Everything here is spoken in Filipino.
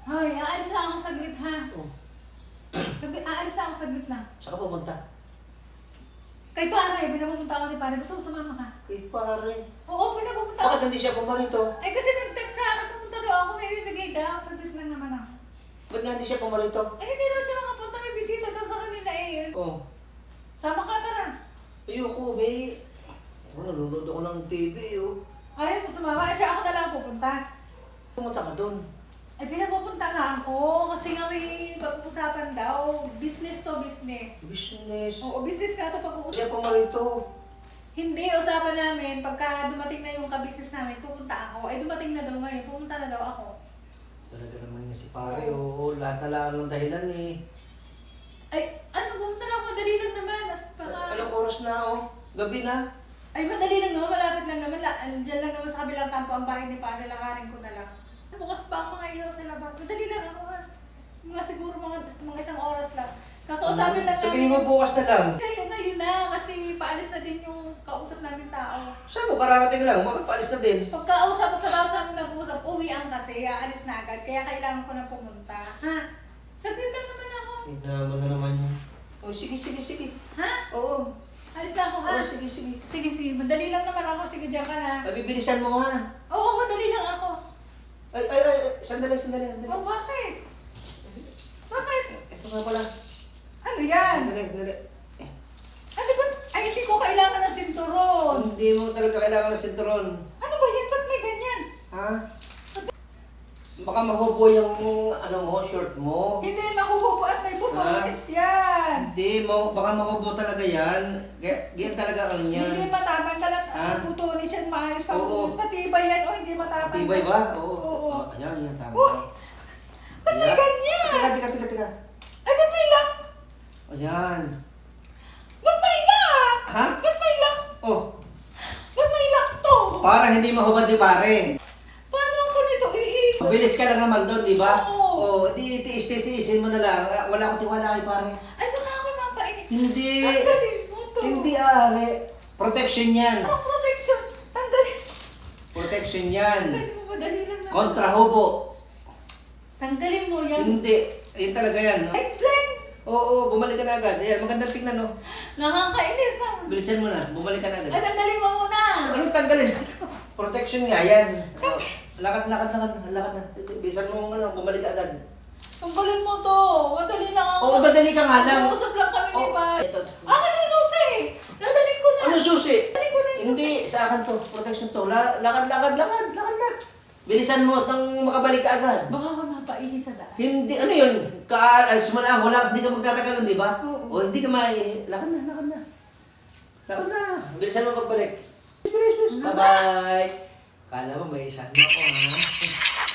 Hoy, aalis lang ako saglit ha. Oh, Aalis lang ako saglit lang. saan ka pupunta? Kay pare, pinapupunta ako ni pare. Gusto mo sumama ka? Kay pare. Oo, pinapupunta ako. Bakit hindi siya pumarito? Ay, kasi nag-text sa akin, pupunta daw ako, may bibigay ka. Saglit lang naman ako. Ba't nga hindi siya pumarito? Ay, hindi daw siya makapunta, may bisita daw sa kanila eh. Oh, Sama ka, tara. ayoko, may... Ako, nanonood ako ng TV, oh. Ayaw mo sumama, kasi ako na lang pupunta. Pumunta ka doon. Ay, pinapupunta nga ako, kasi nga may pag-uusapan daw. Business to business. Business. Oo, business nga to Siya pag-uusap. pumarito. Hindi, usapan namin, pagka dumating na yung ka-business namin, pupunta ako. Ay, dumating na daw ngayon, pupunta na daw ako. Talaga naman niya si pare, oh. Lahat na lang ng dahilan, eh. Ay, ano, pumunta na ako, madali lang naman. At baka... Anong oras na, oh? Gabi na. Ay, madali lang naman, malapit lang naman. Diyan lang naman sa kabilang kanto ang bahay ni Pare, lakarin ko na lang. Bukas pa ang mga ilaw sa labas. Madali lang ako ha. Mga siguro mga isang oras lang. Kakausapin lang Sabihin mo bukas na lang. Ngayon na, kasi paalis na din yung kausap namin tao. Saan mo? Kararating lang. Makapaalis na din. Pagkatapos namin nag-usap, uwian kasi, aalis na agad. Kaya kailangan ko na pumunta. Ha? Saglit lang naman ako. Tignan mo na naman yun. Oh, sige. Ha? Oo. Alis na ako ha? Oh, sige. Sige. Madali lang naman ako. Sige, diyan ka na. Nabibilisan mo, ha? Oo, madali lang ako. Ay. Sandali. Oh, bakit? Bakit? Ito nga pala. Ano yan? Sandali. Ano ba? Ay, hindi ko kailangan ng sinturon. Hindi mo talaga kailangan ng sinturon. Ano ba yan? Ba't may ganyan? Ha? Baka mahubo yung short mo. Hindi, nakuhubo at may butones yan. Hindi mo, baka mahubo talaga yan. Ganyan talaga ang yan. Hindi matatanggal at Ah? butones yan maayos pa. Oo. Matibay yan o hindi matatanggal. Tibay ba? Oo. Oo. Ayan, tama. Uy! Ba't may Ayan. ganyan? Teka. Ay, ba't may lock? Ayan. Ba't may lock? Ha? Ba't may lock? Oh, Ba't may lock to? para hindi mahubad ni pare. Paano ako nito Mabilis ka lang naman doon, di ba? Oo. Di tiisin mo na lang. Wala akong tiwala kay pare. Ay, baka ako mapainit. Hindi. Tanggalin mo to. Hindi, are. Protection yan. Ano protection? Tanggalin. Protection yan. Tanggalin mo, madali lang naman. Kontra hubo. Tanggalin mo yan. Hindi. Yun talaga yan. No? Ay, Glenn! Oo, bumalik ka na agad. Ayan, magandang tingnan, no? Nakakainis na. Bilisan mo na. Bumalik ka na agad. Ay, tanggalin mo muna. Anong tanggalin? Protection nga, yan. Oh, lakad na. Bilisan mo ano, bumalik ka agad. Tanggalin mo to. Madali lang ako. Oo, madali ka nga lang. Mag-uusap lang kami ni Oh, Pa. ito. Akin na yung susi. Dadalhin ko na. Ano susi? Dadalhin ko na yung susi. Hindi, sa akin to. Protection to. Lakad na. Bilisan mo nang makabalik ka agad. Baka ka mapainis sa daan. Hindi, ano yun? Kaalis mo lang, hindi ka magtatagalan, di ba? Oo. O hindi ka lakad na. Bilisan mo pagbalik. Bilis. Bye-bye. Kala mo may isang ako, ha?